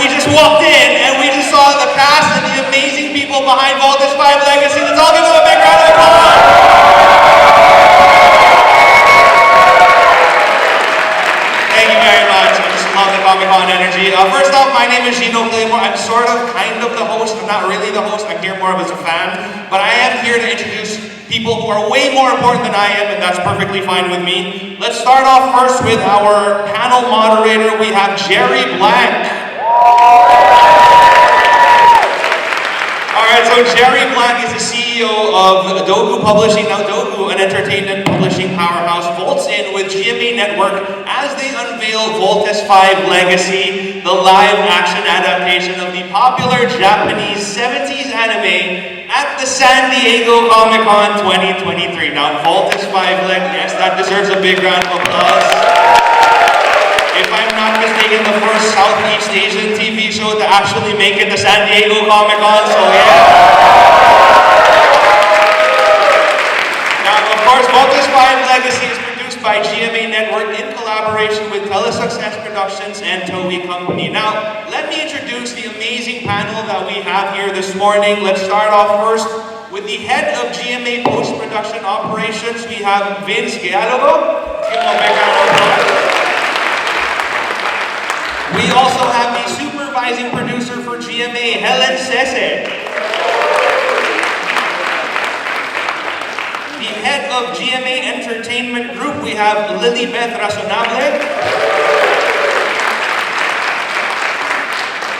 we just walked in and we just saw the cast and the amazing people behind Voltage 5 Legacy. Let's all give them a big round of applause. Thank you very much. I just love the Comic-Con energy. First off, my name is Gino Claymore. I'm kind of the host. I'm not really the host. I'm here more of as a fan. But I am here to introduce people who are way more important than I am, and that's perfectly fine with me. Let's start off first with our panel moderator. We have Jerry Blank. Alright, so Jerry Blank is the CEO of Dogu Publishing. Now Dogu, an entertainment publishing powerhouse, bolts in with GMA Network as they unveil Voltes 5 Legacy, the live-action adaptation of the popular Japanese 70s anime at the San Diego Comic-Con 2023. Now, Voltes 5 yes, that deserves a big round of applause. If I'm not mistaken, the first Southeast Asian TV show to actually make it to San Diego Comic-Con, so yeah. Now, of course, Voltes 5 Legacy is produced by GMA Network in collaboration with Telesuccess Productions and Toei Company. Now, let me introduce the amazing panel that we have here this morning. Let's start off first with the head of GMA post-production operations. We have Vince Gealogo. Give him a big round of applause. We also have the supervising producer for GMA, Helen Sese. The head of GMA Entertainment Group, we have Lilibeth Razonable.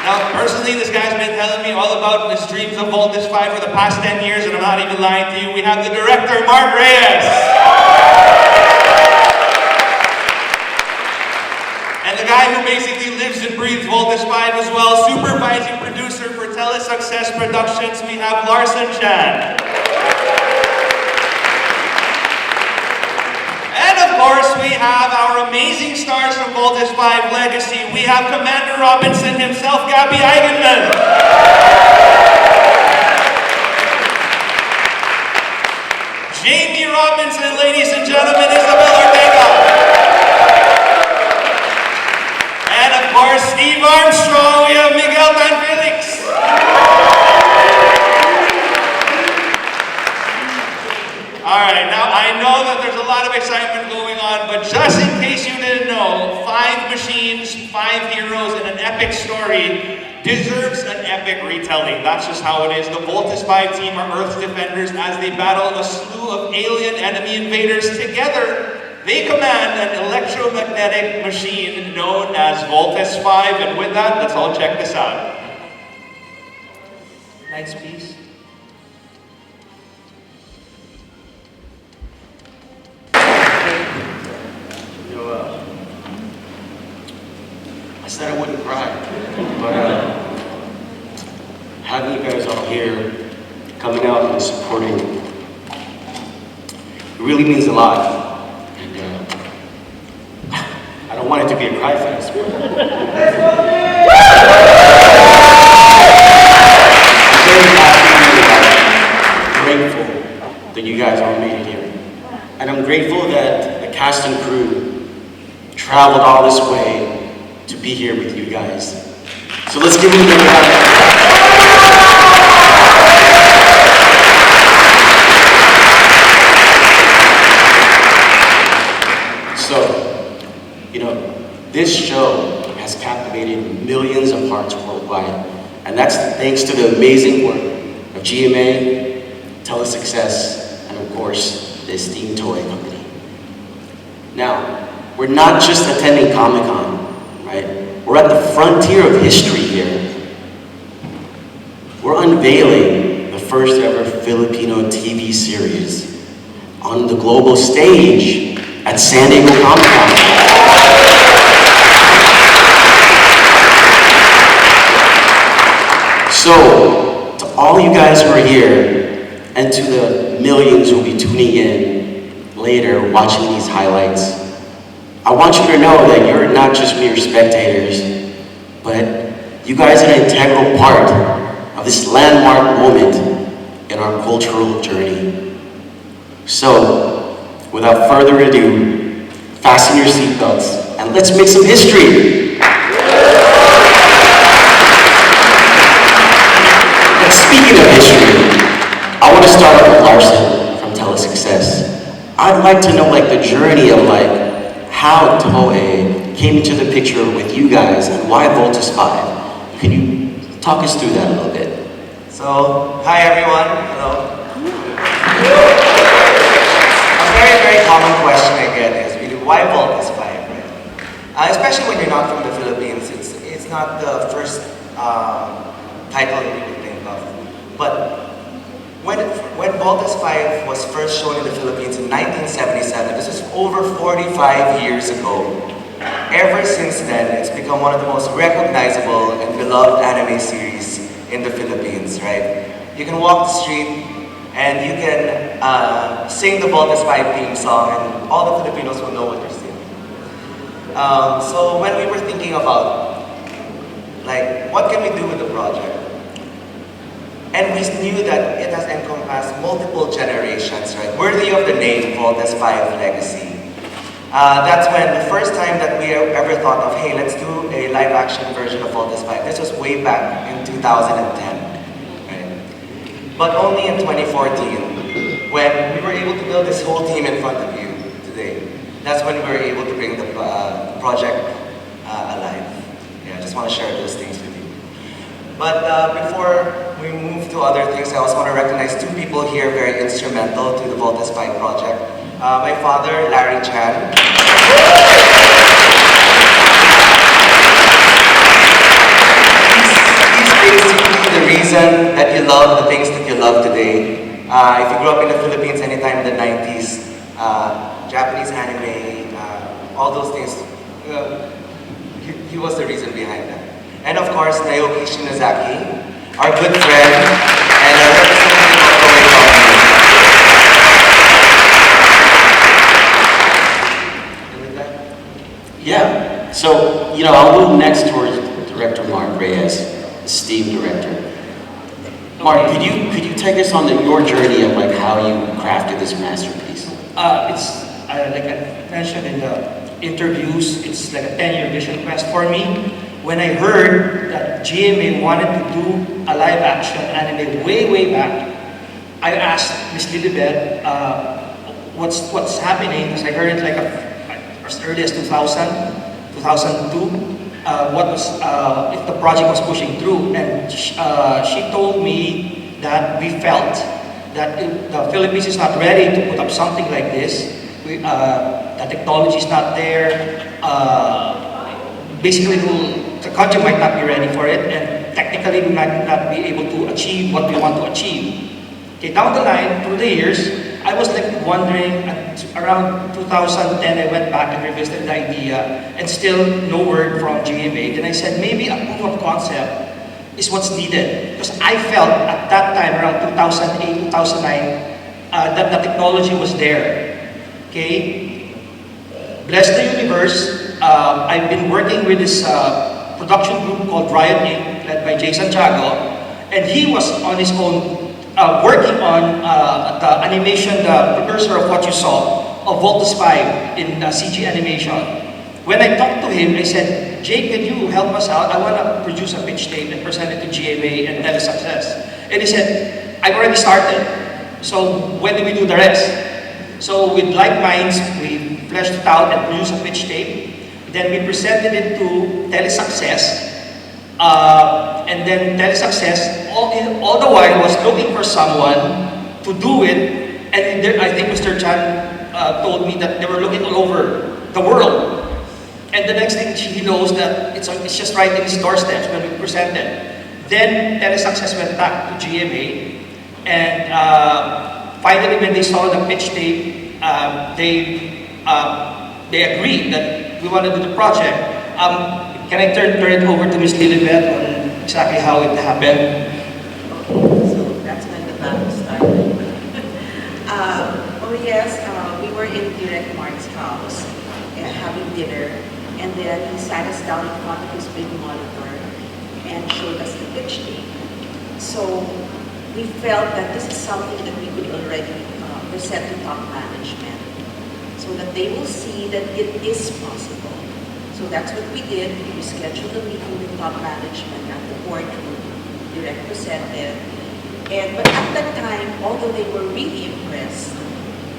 Now, personally, this guy's been telling me all about his dreams of Voltes 5 for the past 10 years, and I'm not even lying to you. We have the director, Mark Reyes. And the guy who basically lives and breathes Voltes 5 as well, supervising producer for Telesuccess Productions, we have Larson Chan. And of course, we have our amazing stars from Voltes 5 Legacy. We have Commander Robinson himself, Gabby Eigenman. Jamie Robinson, ladies and gentlemen, Isabel Ortega. And of course, Steve Armstrong, we have Miguel Tan Felix. Alright, now I know that there's a lot of excitement going on, but just in case you didn't know, 5 machines, 5 heroes, and an epic story deserves an epic retelling. That's just how it is. The Voltes 5 team are Earth's defenders as they battle a slew of alien enemy invaders. Together, they command an electromagnetic machine known as Voltes 5, and with that, let's all check this out. Nice piece. I said I wouldn't cry, but having you guys all here, coming out and supporting, it really means a lot. And I don't want it to be a cry fest. I'm very happy and grateful that you guys all made it here. And I'm grateful that the cast and crew traveled all this way to be here with you guys. So let's give them a big round. So, this show has captivated millions of hearts worldwide, and that's thanks to the amazing work of GMA, Telesuccess, and of course, the esteemed Toei Company. Now, we're not just attending Comic-Con, right? We're at the frontier of history here. We're unveiling the first ever Filipino TV series on the global stage at San Diego Comic-Con. So, to all you guys who are here, and to the millions who will be tuning in later, watching these highlights, I want you to know that you're not just mere spectators, but you guys are an integral part of this landmark moment in our cultural journey. So, without further ado, fasten your seatbelts and let's make some history. speaking of history, I want to start with Larson from Telesuccess. I'd like to know like the journey of like how Toei came into the picture with you guys and why Voltus 5. Can you talk us through that a little bit? So, hi everyone. Hello. A very, very common question I get is really why Voltus 5, right? Especially when you're not from the Philippines, it's not the first title that you would think of. But when Voltus 5 was first shown in the Philippines in 1977, this was over 45 years ago. Ever since then, it's become one of the most recognizable and beloved anime series in the Philippines, right? You can walk the street and you can sing the Voltus 5 theme song and all the Filipinos will know what you're singing. So when we were thinking about, like, what can we do with the project? And we knew that it has encompassed multiple generations, right? Worthy of the name Voltus 5 Legacy. That's when the first time that we ever thought of, hey, let's do a live action version of Voltus 5. This was way back in 2010, right? But only in 2014, when we were able to build this whole team in front of you today, that's when we were able to bring the project alive. Yeah, I just want to share those things with you. But before we move to other things, I also want to recognize two people here very instrumental to the Voltus 5 project. My father, Larry Chan. He's basically the reason that you love the things that you love today. If you grew up in the Philippines anytime in the 90s, Japanese anime, all those things, he was the reason behind that. And of course, Naoki Shinozaki, our good friend, and our representative of Toei Company. Yeah, so, you know, I'll move next towards Director Mark Reyes, esteemed director. Mark, could you take us on your journey of like how you crafted this masterpiece? It's like I mentioned in the interviews, it's like a 10-year vision quest for me. When I heard that GMA wanted to do a live action anime way back, I asked Miss Lilibet, what's happening? Because I heard it like as early as 2000, 2002. What was if the project was pushing through? And she told me that we felt that the Philippines is not ready to put up something like this. The technology is not there. Basically, the country might not be ready for it, and technically we might not be able to achieve what we want to achieve. Okay, down the line, through the years, I was like wondering, around 2010, I went back and revisited the idea, and still no word from GMA. Then I said, maybe a proof of concept is what's needed. Because I felt at that time, around 2008, 2009, that the technology was there. Okay? Bless the universe, I've been working with this production group called Inc., led by Jason Tiago, and he was on his own working on the animation, the precursor of what you saw, of Voltus 5 in CG animation. When I talked to him, I said, Jay, can you help us out? I want to produce a pitch tape and present it to GMA and Telesuccess. And he said, I've already started. So when do we do the rest? So with like minds, we fleshed it out and produced a pitch tape. Then we presented it to Telesuccess. And then Telesuccess, all the while, was looking for someone to do it. And I think Mr. Chan told me that they were looking all over the world. And the next thing he knows that it's just right in his doorsteps when we presented. Then Telesuccess went back to GMA. And finally, when they saw the pitch tape, they agreed that we want to do the project. Can I turn it over to Ms. Lilibet on exactly how it happened? So that's when the battle started. Oh yes, we were in Direct Mark's house having dinner, and then he sat us down in front of his big monitor and showed us the pitch tape. So we felt that this is something that we could already present to top management, so that they will see that it is possible. So that's what we did. We scheduled a meeting with top management at the boardroom. Direct presented, But at that time, although they were really impressed,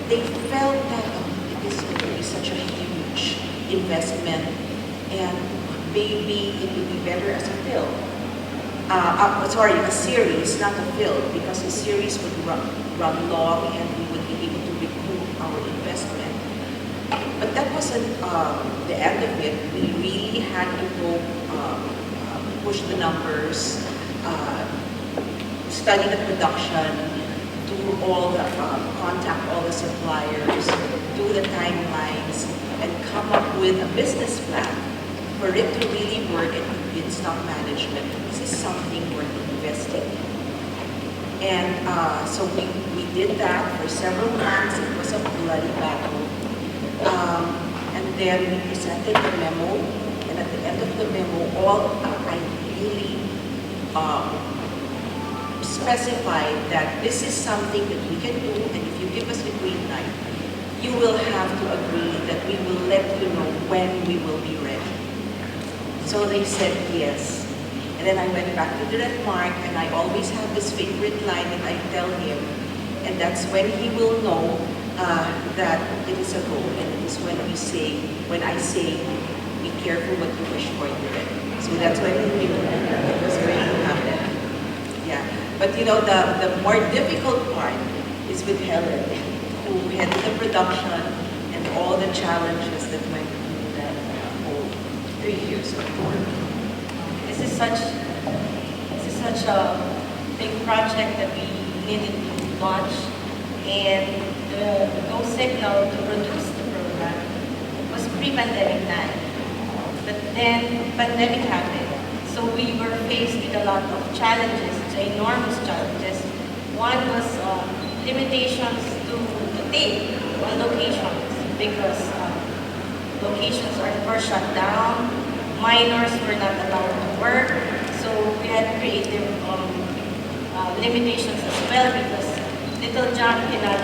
they felt that it is going to be such a huge investment, and maybe it would be better as a film. Sorry, a series, not a film, because a series would run long and we would be able to recoup our investment. But that wasn't the end of it. We really had to go push the numbers, study the production, do all the contact all the suppliers, do the timelines, and come up with a business plan for it to really work and convince top management this is something worth investing in. And so we did that for several months. It was a bloody battle. And then we presented the memo, and at the end of the memo, I really specified that this is something that we can do, and if you give us the green light, you will have to agree that we will let you know when we will be ready. So they said yes. And then I went back to Direct Mark, and I always have this favorite line that I tell him, and that's when he will know that it is a go, and it is when I say, be careful what you wish for, Direct. So that's when he knew it was going to happen. Yeah. But you know, the more difficult part is with Helen, who headed the production and all the challenges that went through that whole 3 years of work. This is such a big project that we needed to launch, and the go signal to produce the program was pre-pandemic time. But then pandemic happened. So we were faced with a lot of challenges, enormous challenges. One was limitations to tape on locations, because locations were shut down, minors were not allowed to work, so we had creative limitations as well, because Little John cannot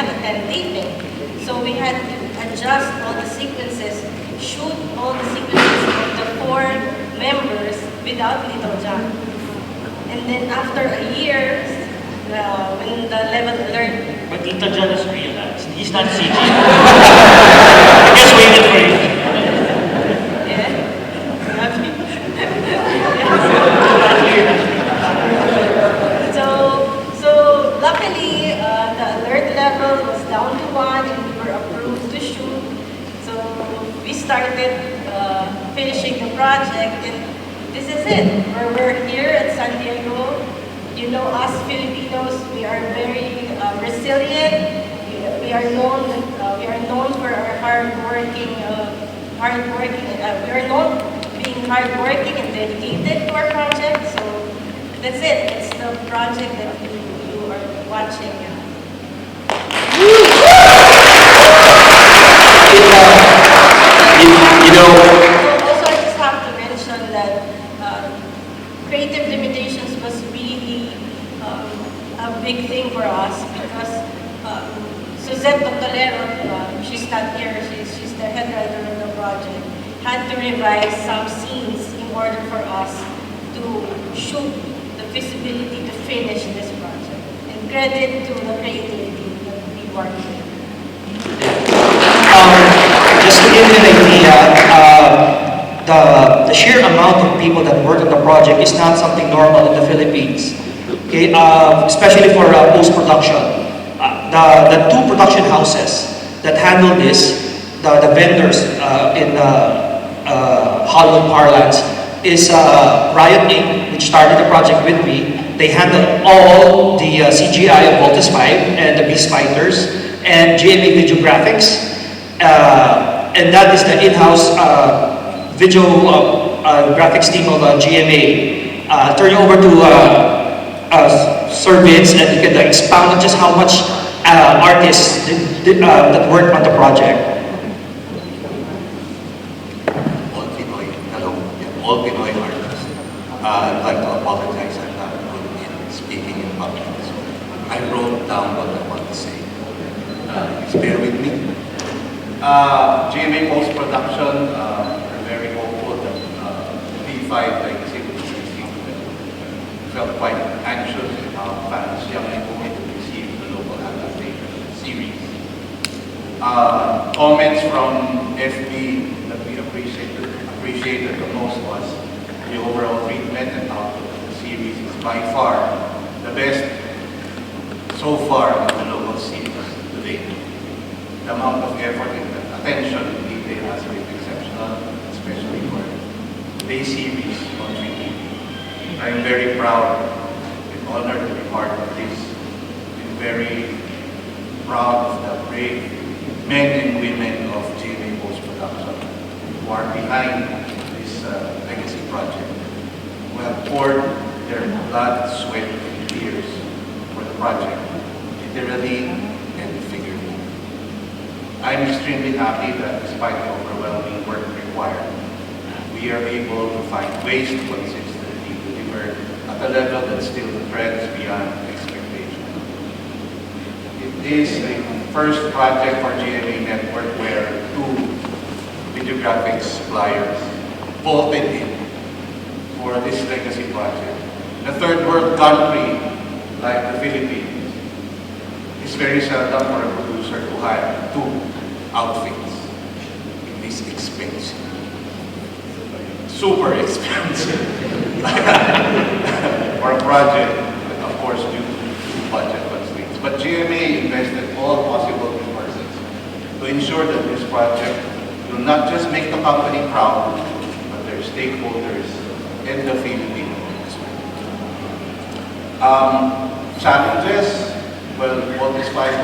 attend taping. So we had to adjust all the sequences, shoot all the sequences of the 4 members without Little John. And then after a year, when the level alert... But Little John is realized. He's not CG. I just waited for you. Yeah? So luckily, the alert level was down to 1 and we were approved to shoot. So we started finishing the project, and this is it. We're here at San Diego. You know, us Filipinos, we are very resilient. We are known for our hardworking. We are known being hardworking and dedicated to our project. So that's it. It's the project that you are watching. You know. Also, I just have to mention that creative limitations was really a big thing for us, because Suzette Toctolero, she's not here, she's the head writer of the project, had to revise some scenes in order for us to shoot the feasibility to finish this project. And credit to the creativity that we worked with. Just to give you an idea, the sheer amount of people that work on the project is not something normal in the Philippines. Okay, especially for post-production. The 2 production houses that handle this, the vendors in Hollywood parlance, is Riot Inc., which started the project with me. They handle all the CGI of Voltes 5 and the Beast Fighters and GMA Video Graphics. And that is the in-house video graphics team of GMA. Turn you over to Sir Vince, and you can expound on just how much artists that worked on the project. All Pinoy, hello, all Pinoy artists. I'd like to apologize, I'm not good in speaking in public. So I wrote down what I want to say. Please bear with me. GMA post-production, we're very hopeful that P5 legacy will be received comments from FB that we appreciated the most was the overall treatment and output of the series is by far the best so far in the local series to date. The amount of effort and the attention to detail has been exceptional, especially for today's series on 3TV. I am very proud and honored to be part of this, and very proud of the brave men and women of GMA Post-Production who are behind this legacy project, who have poured their blood, sweat, and tears for the project, literally and figuratively. I'm extremely happy that despite the overwhelming work required, we are able to find ways to consistently deliver at a level that still treads beyond expectation. It is a first project for GMA Network where 2 videographics suppliers voted in for this legacy project. In a third world country like the Philippines, it's very seldom for a producer to hire 2 outfits in this expensive, super expensive for a project, of course, due to budget constraints. But GMA invested all possible resources to ensure that this project will not just make the company proud, but their stakeholders in the Philippines as well. Challenges, well, what this fight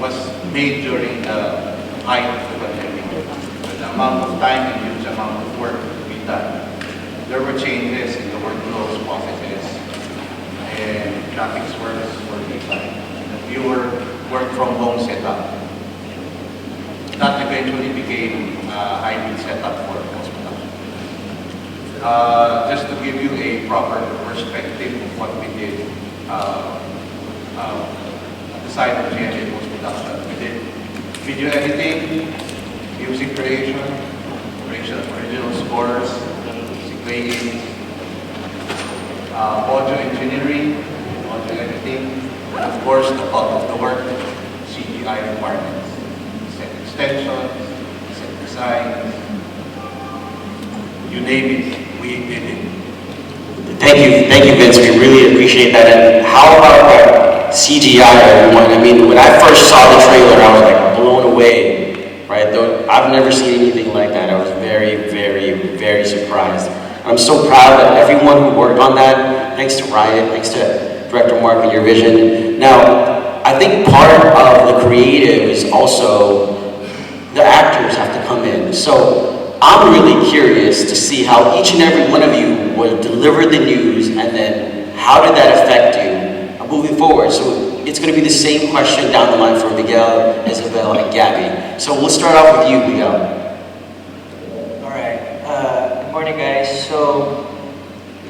was made during the height of the pandemic. The amount of time and huge amount of work to be done. There were changes in the workflows, processes, and graphics works were designed. The viewer work from home setup. That eventually became a hybrid setup for post-production. Just to give you a proper perspective of what we did at the side of GMA Post-Production, we did video editing, music creation, original scores, music playing, audio engineering, audio editing, and of course the bulk of the work, CGI requirements, set extensions, set designs, you name it, we did it. Thank you, Vince. We really appreciate that. And how about that CGI, everyone? I mean, when I first saw the trailer, I was like blown away, right? Though I've never seen anything like that. I was very, very, very surprised. I'm so proud of everyone who worked on that. Thanks to Riot, thanks to Director Mark and your vision. Now, I think part of the creative is also the actors have to come in. So I'm really curious to see how each and every one of you will deliver the news, and then how did that affect you moving forward? So it's going to be the same question down the line for Miguel, Isabel, and Gabby. So we'll start off with you, Miguel. All right. Good morning, guys. So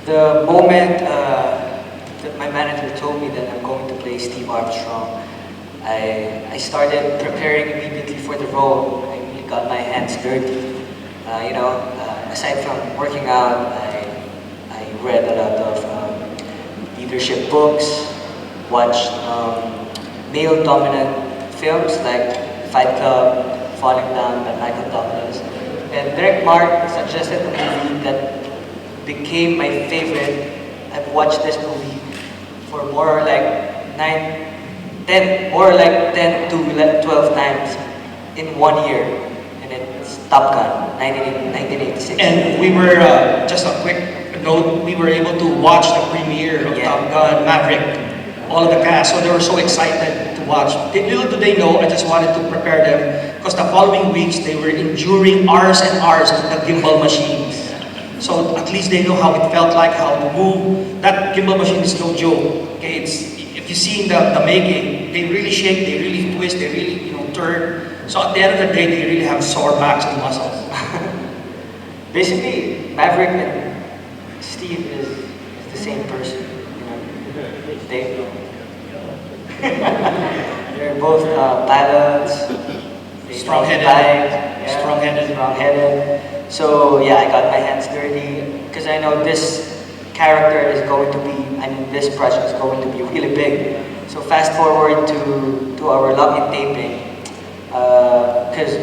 the moment that my manager told me that I'm going to play Steve Armstrong, I started preparing immediately for the role. I really got my hands dirty. Aside from working out, I read a lot of leadership books, watched male-dominant films like Fight Club, Falling Down by Michael Douglas, and Direct Mark suggested a movie that became my favorite. I've watched this movie for more like 10 to 12 times in 1 year, and it's Top Gun, 1986. And we were, just a quick note, we were able to watch the premiere of Top Gun Maverick, all of the cast, so they were so excited to watch. Little do they know, I just wanted to prepare them, because the following weeks they were enduring hours and hours of the gimbal machines. So at least they know how it felt like, how to move. That gimbal machine is no joke. Okay, if you see in the making, they really shake, they really twist, they really turn. So at the end of the day, they really have sore backs and muscles. Basically, Maverick and Steve is the same person. They're both pilots. Strong-headed. Strong-headed. So yeah, I got my hands dirty because I know this character is going to be, this project is going to be really big. So fast forward to our lock-in taping. because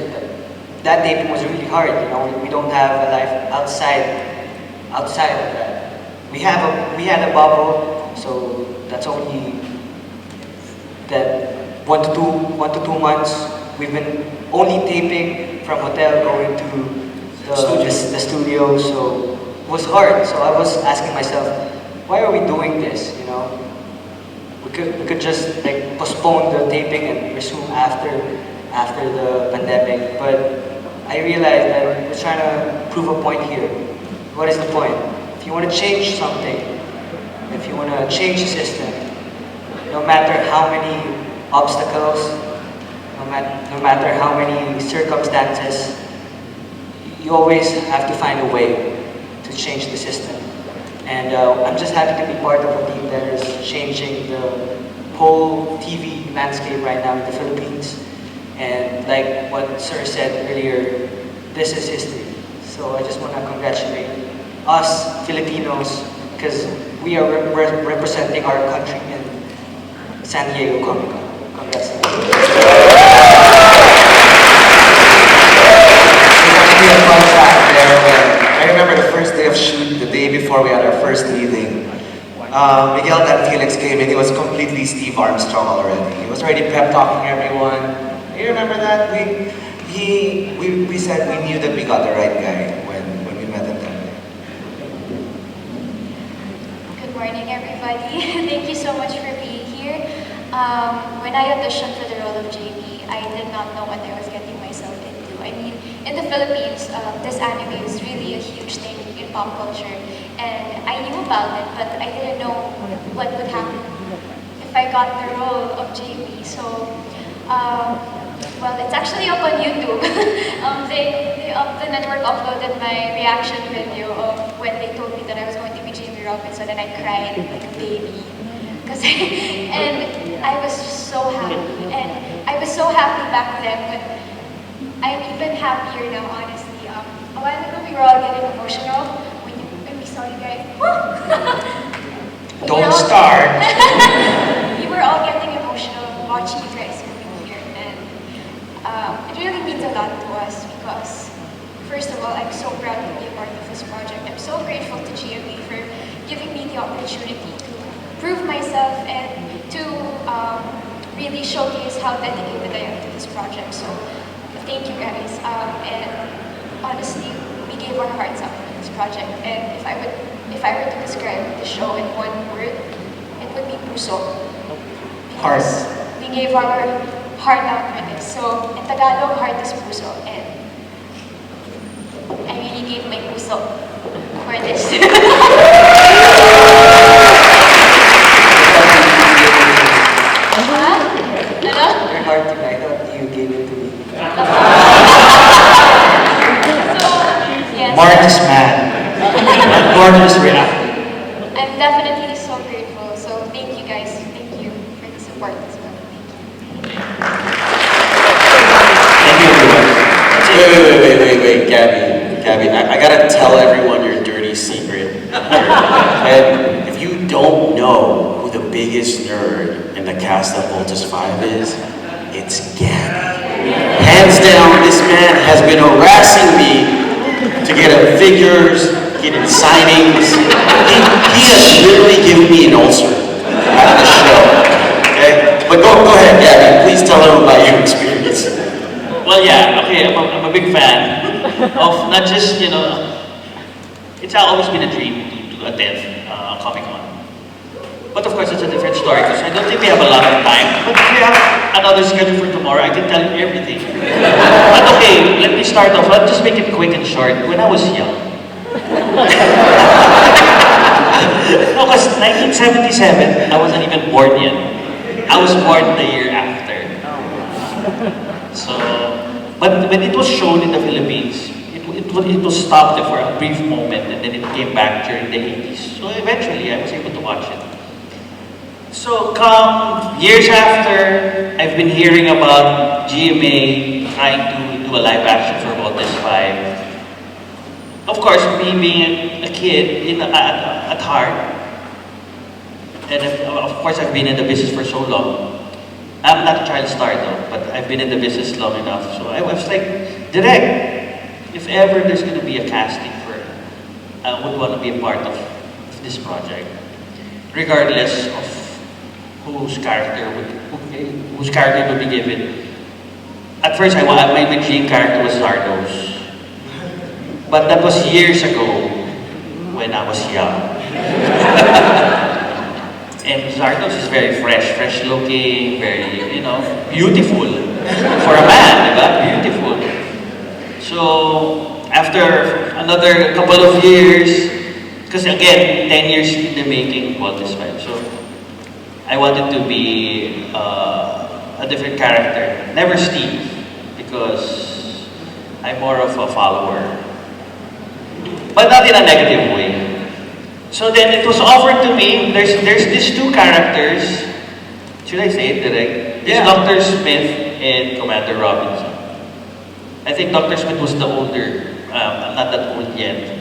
that taping was really hard. You know, we don't have a life outside of that. We had a bubble, so that's only that 1 to 2 months. We've been only taping from hotel going to the studio, so it was hard. So I was asking myself, why are we doing this? You know, we could just like postpone the taping and resume after the pandemic. But I realized that we're trying to prove a point here. What is the point? If you want to change something, if you want to change the system, no matter how many obstacles, no matter how many circumstances, you always have to find a way to change the system. And I'm just happy to be part of a team that is changing the whole TV landscape right now in the Philippines. And like what Sir said earlier, this is history. So I just want to congratulate us Filipinos because we are representing our country in San Diego Comic-Con. Congrats. I remember the first day of shoot, the day before we had our first meeting. Miguel and Felix came in, he was completely Steve Armstrong already. He was already pep talking everyone. You remember that? We said we knew that we got the right guy when we met him that day. Good morning, everybody. Thank you so much for being here. When I auditioned for the role of JB, I did not know what I was getting myself into. I mean, in the Philippines, this anime is really a huge thing in pop culture, and I knew about it, but I didn't know what would happen if I got the role of JB. So, well, it's actually up on YouTube. The network uploaded my reaction video of when they told me that I was going to be JB Robinson, and I cried like a baby. And I was just so happy, and I was so happy back then, but I'm even happier now, honestly. A while ago, we were all getting emotional when we saw you guys. Don't start. We were all getting emotional watching you guys moving here, and it really means a lot to us because, first of all, I'm so proud to be a part of this project. I'm so grateful to GMA for giving me the opportunity to prove myself and to really showcase how dedicated I am to this project. So thank you guys. And honestly, we gave our hearts out for this project. And if I were to describe the show in one word, it would be puso. Heart. We gave our heart out for this. So in Tagalog, heart is puso. And I really gave my puso for this. Your heart tonight, I thought you gave it to me. So, yes. Mark is mad. Gordon is reacting. I'm definitely so grateful. So thank you guys. Thank you for the support as well. Thank you, everyone. Wait, Gabby, I gotta tell everyone your dirty secret. And if you don't know who the biggest nerd in the cast of Voltes 5 is, it's Gabby. Hands down, this man has been harassing me to get figures, getting signings. He has literally given me an ulcer out of the show. Okay? But go ahead, Gabby. Please tell them about your experience. Well, yeah, okay, I'm a big fan of not just, you know, it's always been a dream to attend Comic-Con. But of course, it's a different story because I don't think we have a lot of time. But if we have another schedule for tomorrow, I can tell you everything. But okay, let me start off. I'll just make it quick and short. When I was young, no, because 1977, I wasn't even born yet. I was born the year after. So, but when it was shown in the Philippines, it was stopped for a brief moment and then it came back during the 80s. So eventually I was able to watch it. So come years after, I've been hearing about GMA trying to do a live action for Voltes 5. Of course, me being a kid at heart, and of course I've been in the business for so long, I'm not a child star though, but I've been in the business long enough. So I was like, direct, if ever there's going to be a casting for, I would want to be a part of this project, regardless of whose character would be given. At first, my dream character was Zardos, but that was years ago when I was young. And Zardos is very fresh looking, very, you know, beautiful. For a man, diba? Beautiful. So, after another couple of years, because again, 10 years in the making, Voltes 5. So, I wanted to be a different character. Never Steve, because I'm more of a follower. But not in a negative way. So then it was offered to me, there's these two characters, should I say it direct? There's Dr. Smith and Commander Robinson. I think Dr. Smith was the older, I'm not that old yet.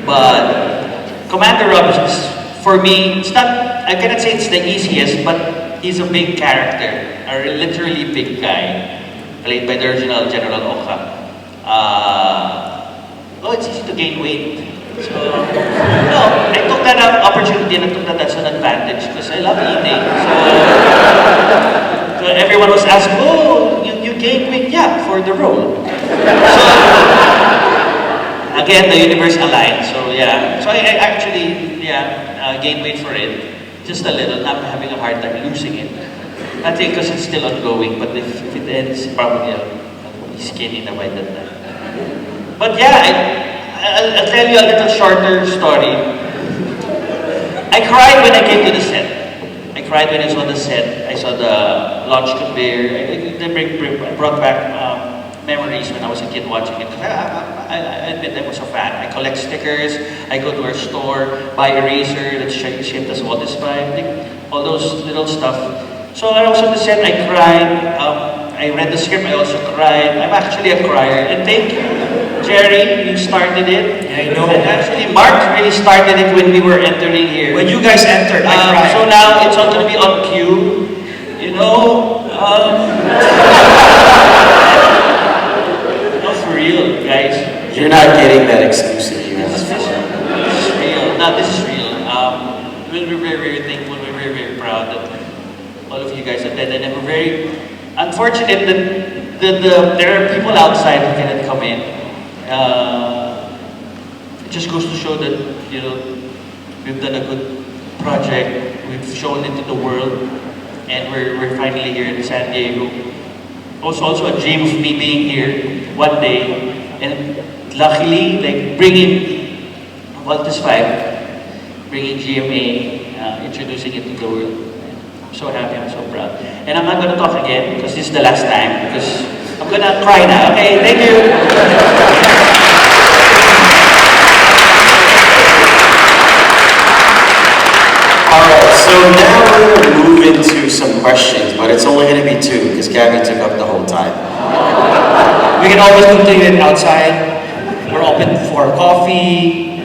But Commander Robinson, for me, it's not, I cannot say it's the easiest, but he's a big character, a literally big guy, played by the original General Oka. It's easy to gain weight. So, no, I took that opportunity and I took that as an advantage because I love eating. So everyone was asking, oh, you gained weight? Yeah, for the role. So, again, the universe aligned. So, yeah. So I actually, gained weight for it. Just a little. I'm having a hard time losing it. I think because it's still ongoing, but if it ends, probably I'll be skinny by that time. But yeah, I'll tell you a little shorter story. I cried when I came to the set. I cried when I saw the set. I saw the launch conveyor. It brought back memories when I was a kid watching it. I admit I was a fan. I collect stickers. I go to our store, buy a eraser that's shaped as Voltes 5. All those little stuff. So I was on the set. I cried. I read the script. I also cried. I'm actually a crier. And thank you, Jerry, you started it. Yeah, I know. And actually, Mark really started it when we were entering here. When you guys entered, I cried. So now it's all going to be on cue. You know, no, for real, guys. You're not getting that exclusive you asked for. This is real. No, this is real. We're very, very thankful. We're very, very proud that all of you guys attended, and we're very unfortunate that there are people outside who cannot come in. It just goes to show that, you know, we've done a good project, we've shown it to the world, and we're finally here in San Diego. Also a dream of me being here one day, and luckily, like bringing Voltes 5, bringing GMA, introducing it to the world. I'm so happy, I'm so proud. And I'm not going to talk again because this is the last time, because I'm going to cry now. Okay, thank you. Alright, so now we're going to move into some questions, but it's only going to be two because Gabby took up the whole time. We can always continue it outside. We're open for coffee.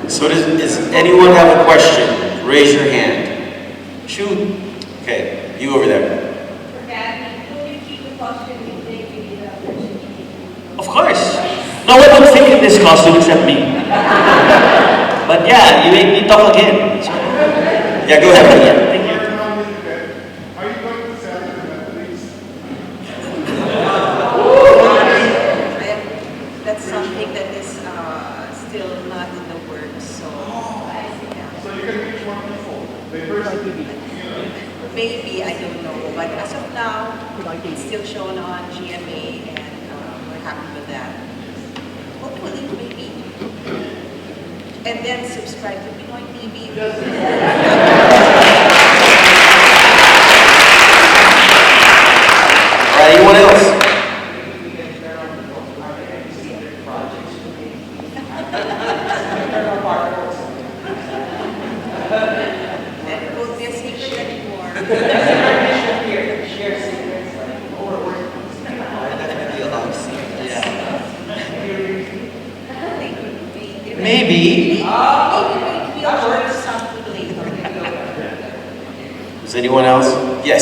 So does anyone have a question? Raise your hand. Shoot. Okay, you over there. Of course. No one would fit in this costume except me. But yeah, you made me talk again. So, Yeah, go ahead. yeah, thank you. Are you going to sell it at least? That's something that is still not in the works, so yeah. So you can reach more people. The first Maybe, I don't know, but as of now, it's still shown on GMA, and we're happy with that. Hopefully, maybe. And then subscribe to Pinoy TV. Anyone else? And will be a secret anymore. Definitely a lot of secrets. Maybe. Maybe we'll work something later. Does anyone else? Yes.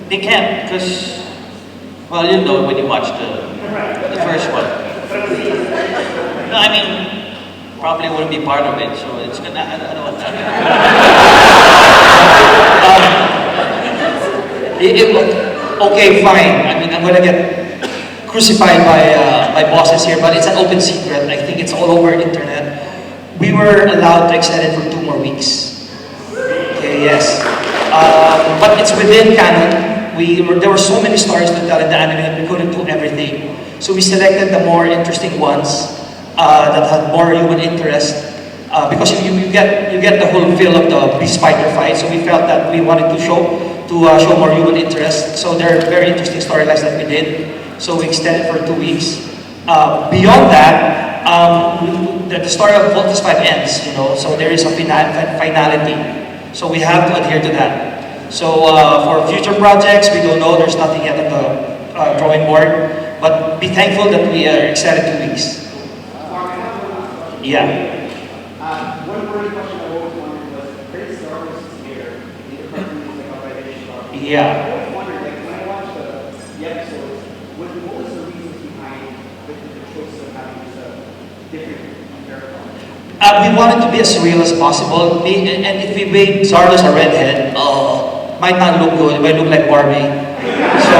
They can't, because, well, you know when you watch the first one. No, I mean, probably wouldn't be part of it, so it's gonna, I don't want that. Okay, fine. I mean, I'm gonna get crucified by bosses here, but it's an open secret. I think it's all over internet. We were allowed to extend it for 2 more weeks. Okay, yes. But it's within canon. There were so many stories to tell in the anime that we couldn't do everything. So we selected the more interesting ones that had more human interest. Because you get the whole feel of the beast fighter fight. So we felt that we wanted to show more human interest. So there are very interesting storylines that we did. So we extended for 2 weeks. Beyond that, the story of Voltes 5 ends, you know, so there is a finality. So we have to adhere to that. So for future projects, we don't know, there's nothing yet on the drawing board, but be thankful that we are extended 2 weeks. Yeah. One burning question I always wondered was, great Star Wars is here, the cartoons like Alright, Yeah. I always wondered, like when I watched the episodes, what was the reasons behind the choice of having this different character? We wanted to be as real as possible, and if we made Zardos a redhead, might not look good, it might look like Barbie. So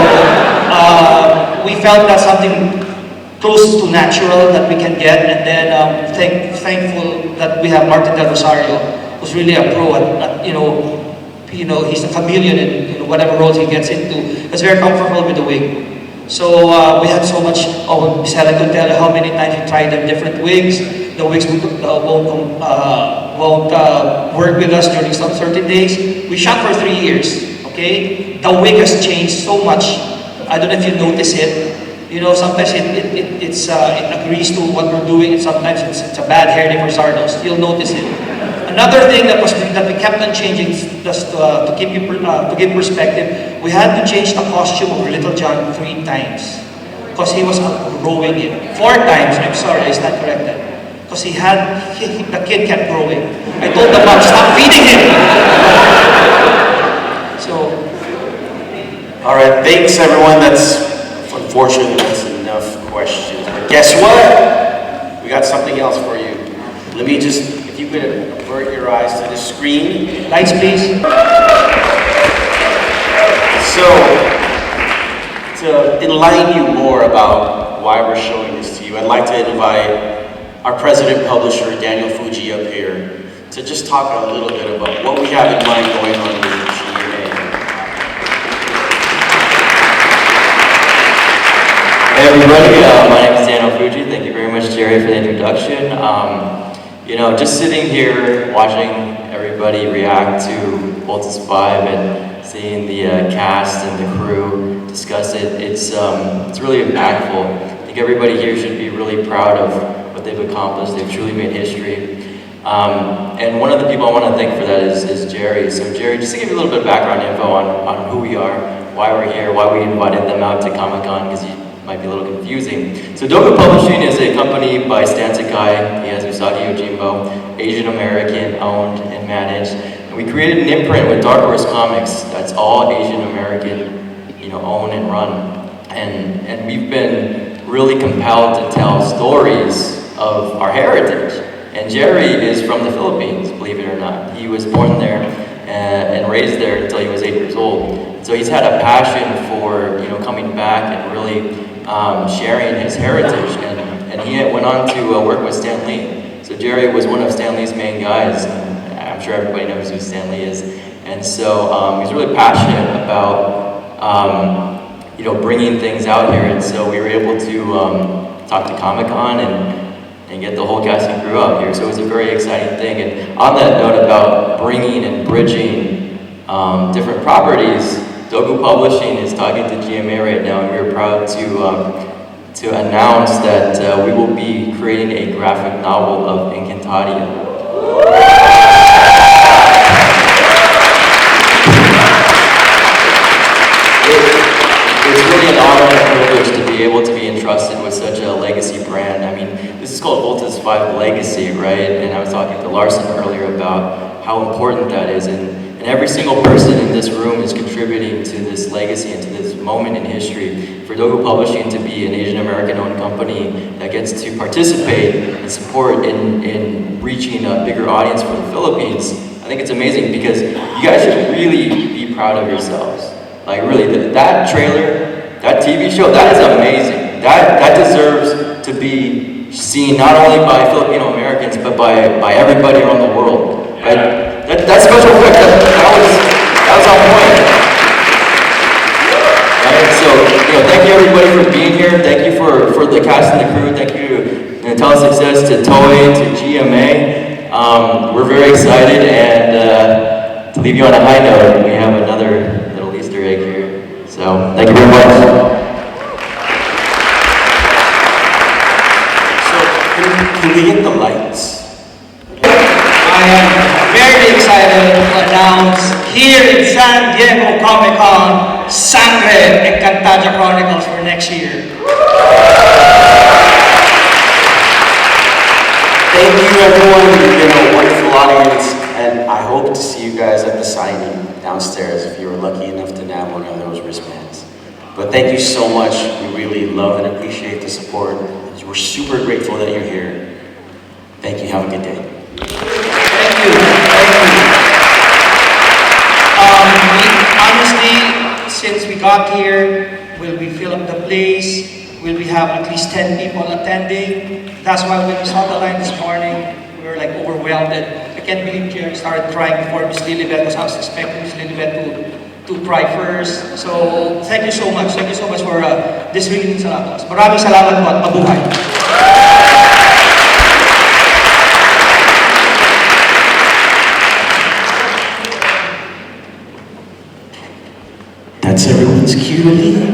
we felt that's something close to natural that we can get, and then thankful that we have Martin Del Rosario, who's really a pro at you know he's a chameleon in whatever roles he gets into. He's very comfortable with the wig. So we had so much. Oh, Bisela could tell how many times we tried them different wigs. The wigs won't work with us during some certain days. We shot for 3 years. Okay, the wig has changed so much. I don't know if you notice it. You know, sometimes it agrees to what we're doing, and sometimes it's a bad hair day for Zardos. You'll notice it. Another thing that we kept on changing, just to give perspective, we had to change the costume of Little John 3 times because he was growing it. 4 times. I'm sorry, I stand corrected. Because the kid kept growing. I told the mom, stop feeding him. So. All right, thanks everyone. That's unfortunately that's enough questions. But guess what? We got something else for you. Let me just, if you could avert your eyes to the screen. Lights, please. So, to enlighten you more about why we're showing this to you, I'd like to invite our president publisher, Daniel Fuji, up here to just talk a little bit about what we have in mind going on with GMA. Hey everybody, my name is Daniel Fuji. Thank you very much, Jerry, for the introduction. You know, just sitting here watching everybody react to Voltes 5 and seeing the cast and the crew discuss it, it's really impactful. I think everybody here should be really proud of what they've accomplished. They've truly made history. And one of the people I want to thank for that is Jerry. So Jerry, just to give you a little bit of background info on who we are, why we're here, why we invited them out to Comic-Con, because you might be a little confusing. So Dogu Publishing is a company by Stan Sakai. He has Usagi Yojimbo, Asian American, owned and managed. And we created an imprint with Dark Horse Comics that's all Asian American, you know, owned and run. And we've been really compelled to tell stories of our heritage. And Jerry is from the Philippines, believe it or not. He was born there and raised there until he was 8 years old. So he's had a passion for, you know, coming back and really sharing his heritage. And he went on to work with Stan Lee. So Jerry was one of Stan Lee's main guys. And I'm sure everybody knows who Stan Lee is. And so he's really passionate about you know, bringing things out here. And so we were able to talk to Comic-Con and get the whole cast and crew out here. So it was a very exciting thing. And on that note about bringing and bridging different properties, Dogu Publishing is talking to GMA right now, and we're proud to announce that we will be creating a graphic novel of Encantadia. It's really an honor and a privilege to be able to be entrusted with such a legacy brand. I mean, this is called Voltes 5 Legacy, right? And I was talking to Larson earlier about how important that is. And every single person in this room is contributing to this legacy and to this moment in history. For Dogu Publishing to be an Asian American owned company that gets to participate and support in reaching a bigger audience for the Philippines, I think it's amazing because you guys should really be proud of yourselves. Like really, that trailer, that TV show, that is amazing. That deserves to be seen not only by Filipino Americans, but by everybody around the world. Right? That special effect, that was on point. Right? So, thank you everybody for being here. Thank you for the cast and the crew. Thank you to Telesuccess, to Toei, to GMA. We're very excited, and to leave you on a high note, we have another little Easter egg here. So, thank you very much. Can we hit the lights? I am very excited to announce here in San Diego Comic Con, Sangre Encantadia Chronicles for next year. Thank you everyone, you've been a wonderful audience, and I hope to see you guys at the signing downstairs if you were lucky enough to nab one of those wristbands. But thank you so much, we really love and appreciate the support. We're super grateful that you're here. Thank you, have a good day. Thank you. Honestly, since we got here, will we fill up the place? Will we have at least 10 people attending? That's why when we saw the line this morning, we were like overwhelmed. I can't believe Jerry started crying before Miss Lilibet because I was expecting Miss Lilibet to cry first. So thank you so much. Thank you so much for this really means a lot to us. Maraming salamat po at mabuhay. That's everyone's cue to leave.